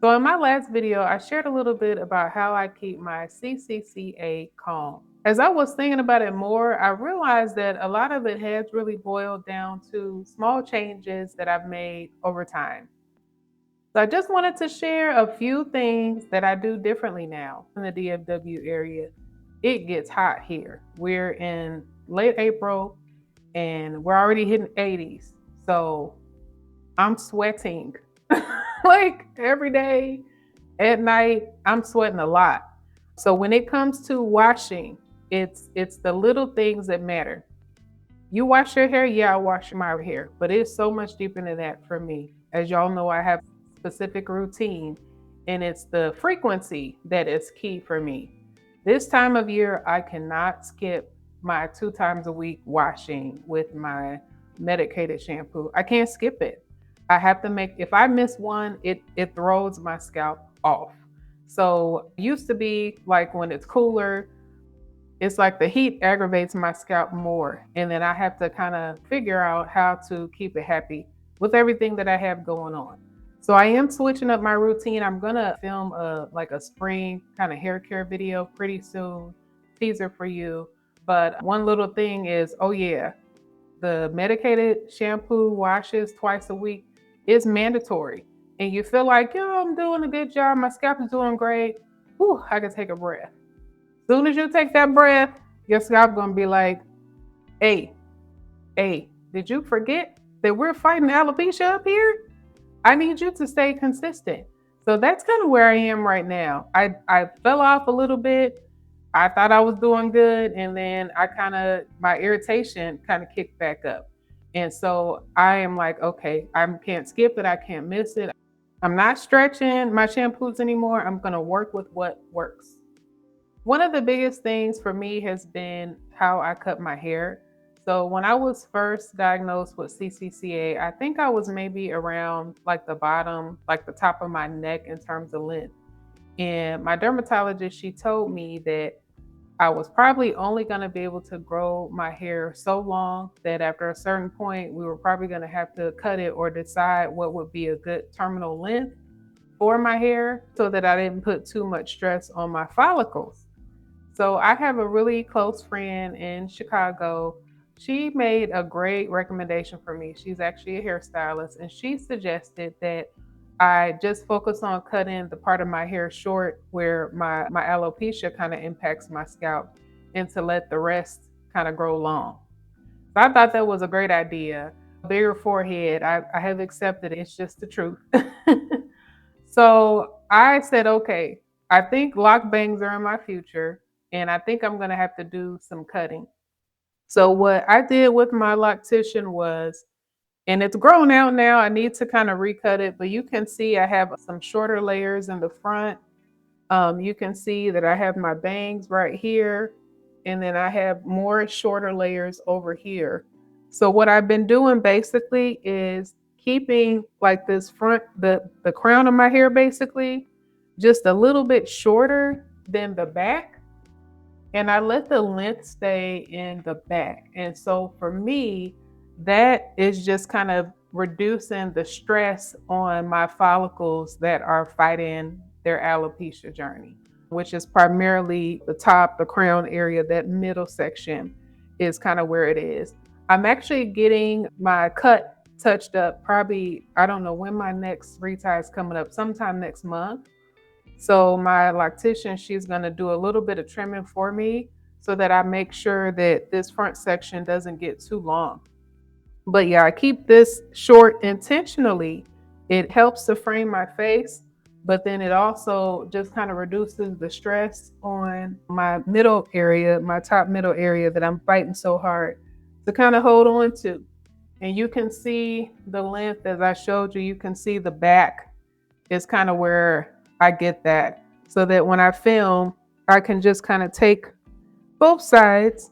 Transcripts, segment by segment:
So in my last video, I shared a little bit about how I keep my CCCA calm. As I was thinking about it more, I realized that a lot of it has really boiled down to small changes that I've made over time. So I just wanted to share a few things that I do differently now in the DFW area. It gets hot here. We're in late April and we're already hitting 80s. So I'm sweating like every day. At night, I'm sweating a lot. So when it comes to washing, it's the little things that matter. You wash your hair, yeah, I wash my hair, but it's so much deeper than that for me. As y'all know, I have a specific routine, and it's the frequency that is key for me. This time of year, I cannot skip my 2 times a week washing with my medicated shampoo. I can't skip it. I have to make, if I miss one, it throws my scalp off. So it used to be like when it's cooler, it's like the heat aggravates my scalp more. And then I have to kind of figure out how to keep it happy with everything that I have going on. So I am switching up my routine. I'm gonna film a spring kind of hair care video pretty soon, teaser for you. But one little thing is, oh yeah, the medicated shampoo washes twice a week is mandatory. And you feel like, yo, I'm doing a good job, my scalp is doing great. Whew, I can take a breath. Soon as you take that breath, your scalp gonna be like, hey, hey, did you forget that we're fighting alopecia up here? I need you to stay consistent. So that's kind of where I am right now. I fell off a little bit. I thought I was doing good, and then my irritation kind of kicked back up. And so I am like, okay, I can't skip it, I can't miss it. I'm not stretching my shampoos anymore. I'm gonna work with what works. One of the biggest things for me has been how I cut my hair. So when I was first diagnosed with CCCA, I think I was maybe around like the bottom, like the top of my neck in terms of length. And my dermatologist, she told me that I was probably only going to be able to grow my hair so long that after a certain point, we were probably going to have to cut it or decide what would be a good terminal length for my hair so that I didn't put too much stress on my follicles. So I have a really close friend in Chicago. She made a great recommendation for me. She's actually a hairstylist, and she suggested that I just focus on cutting the part of my hair short where my alopecia kind of impacts my scalp and to let the rest kind of grow long. So I thought that was a great idea. Bigger forehead, I have accepted it. It's just the truth. So I said, okay, I think lock bangs are in my future, and I think I'm going to have to do some cutting. So what I did with my loctician was, and it's grown out now, I need to kind of recut it, but you can see I have some shorter layers in the front. You can see that I have my bangs right here, and then I have more shorter layers over here. So what I've been doing basically is keeping like this front, the crown of my hair basically, just a little bit shorter than the back, and I let the length stay in the back. And so for me, that is just kind of reducing the stress on my follicles that are fighting their alopecia journey, which is primarily the top, the crown area, that middle section is kind of where it is. I'm actually getting my cut touched up probably, I don't know when my next retie is coming up, sometime next month. So my loctician, she's going to do a little bit of trimming for me so that I make sure that this front section doesn't get too long. But yeah, I keep this short intentionally. It helps to frame my face, but then it also just kind of reduces the stress on my middle area, my top middle area that I'm fighting so hard to kind of hold on to. And you can see the length as I showed you, you can see the back is kind of where I get that. So that when I film, I can just kind of take both sides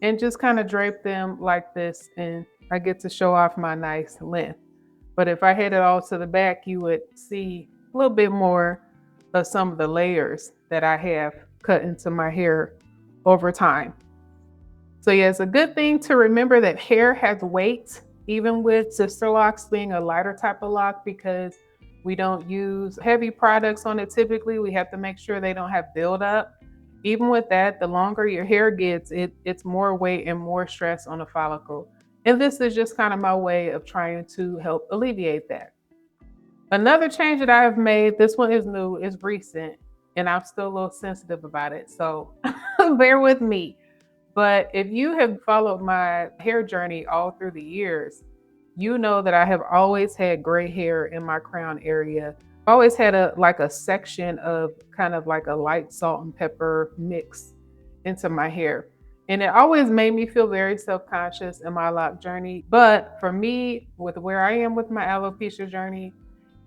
and just kind of drape them like this, and I get to show off my nice length. But if I head it all to the back, you would see a little bit more of some of the layers that I have cut into my hair over time. So yeah, it's a good thing to remember that hair has weight, even with Sisterlocks being a lighter type of lock, because We don't use heavy products on it typically. We have to make sure they don't have buildup. Even with that, the longer your hair gets, it's more weight and more stress on the follicle. And this is just kind of my way of trying to help alleviate that. Another change that I have made, this one is new, is recent, and I'm still a little sensitive about it. So bear with me. But if you have followed my hair journey all through the years, you know that I have always had gray hair in my crown area. I always had a section of kind of like a light salt and pepper mix into my hair. And it always made me feel very self-conscious in my lock journey. But for me, with where I am with my alopecia journey,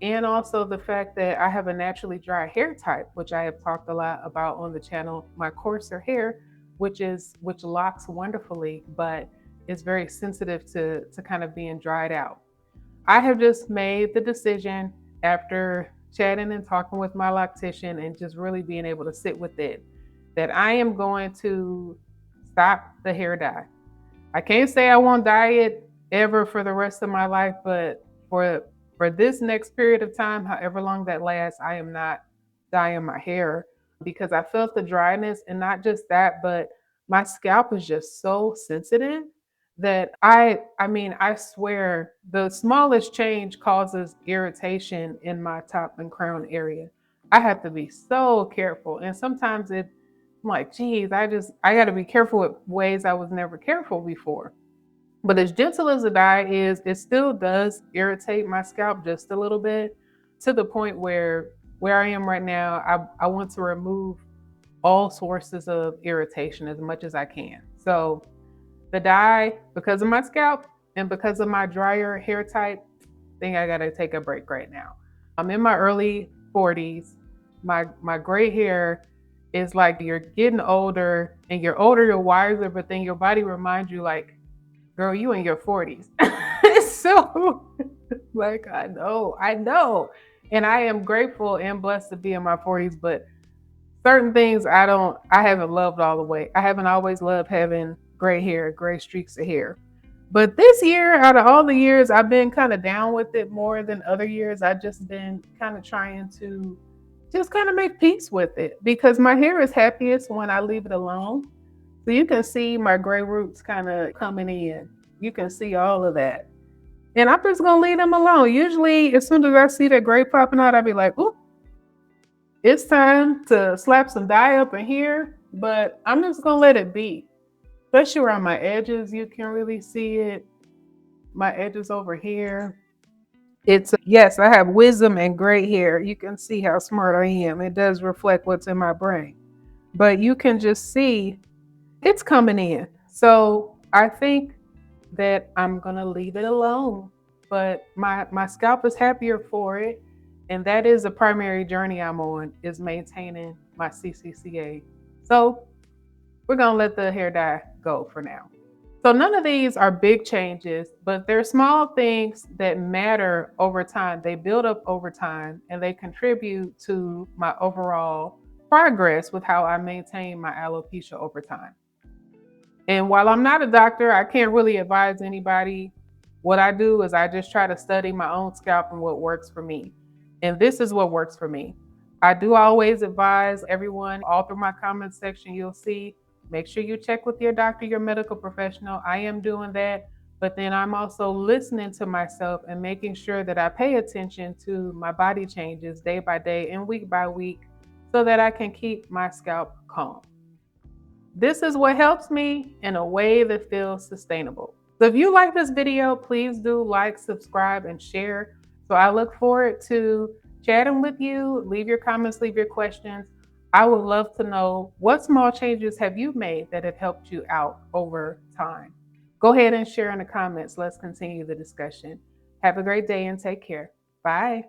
and also the fact that I have a naturally dry hair type, which I have talked a lot about on the channel, my coarser hair, which locks wonderfully, but is very sensitive to kind of being dried out. I have just made the decision after chatting and talking with my loctician and just really being able to sit with it that I am going to stop the hair dye. I can't say I won't dye it ever for the rest of my life, but for for this next period of time, however long that lasts, I am not dyeing my hair because I felt the dryness, and not just that, but my scalp is just so sensitive that I swear the smallest change causes irritation in my top and crown area. I have to be so careful, and sometimes I'm like, geez, I got to be careful with ways I was never careful before. But as gentle as the dye is, it still does irritate my scalp just a little bit, to the point where I am right now, I want to remove all sources of irritation as much as I can. So the dye, because of my scalp and because of my drier hair type, I think I gotta take a break right now. I'm in my early 40s. My gray hair is like you're getting older, and you're older, you're wiser, but then your body reminds you like, girl, you in your 40s. So like I know. And I am grateful and blessed to be in my 40s, but certain things I haven't loved all the way. I haven't always loved having gray hair, gray streaks of hair. But this year, out of all the years, I've been kind of down with it more than other years. I've just been kind of trying to just kind of make peace with it because my hair is happiest when I leave it alone. So you can see my gray roots kind of coming in. You can see all of that. And I'm just gonna leave them alone. Usually, as soon as I see that gray popping out, I'll be like, "Ooh, it's time to slap some dye up in here." But I'm just gonna let it be. Especially around my edges, you can really see it. My edges over here. It's yes, I have wisdom and gray hair. You can see how smart I am. It does reflect what's in my brain. But you can just see it's coming in. So I think that I'm gonna leave it alone. But my scalp is happier for it. And that is the primary journey I'm on, is maintaining my CCCA. So we're gonna let the hair dye go for now. So none of these are big changes, but they're small things that matter over time. They build up over time and they contribute to my overall progress with how I maintain my alopecia over time. And while I'm not a doctor, I can't really advise anybody. What I do is I just try to study my own scalp and what works for me. And this is what works for me. I do always advise everyone, all through my comments section, you'll see, make sure you check with your doctor, your medical professional. I am doing that. But then I'm also listening to myself and making sure that I pay attention to my body changes day by day and week by week so that I can keep my scalp calm. This is what helps me in a way that feels sustainable. So if you like this video, please do like, subscribe, and share. So I look forward to chatting with you. Leave your comments, leave your questions. I would love to know, what small changes have you made that have helped you out over time? Go ahead and share in the comments. Let's continue the discussion. Have a great day and take care. Bye.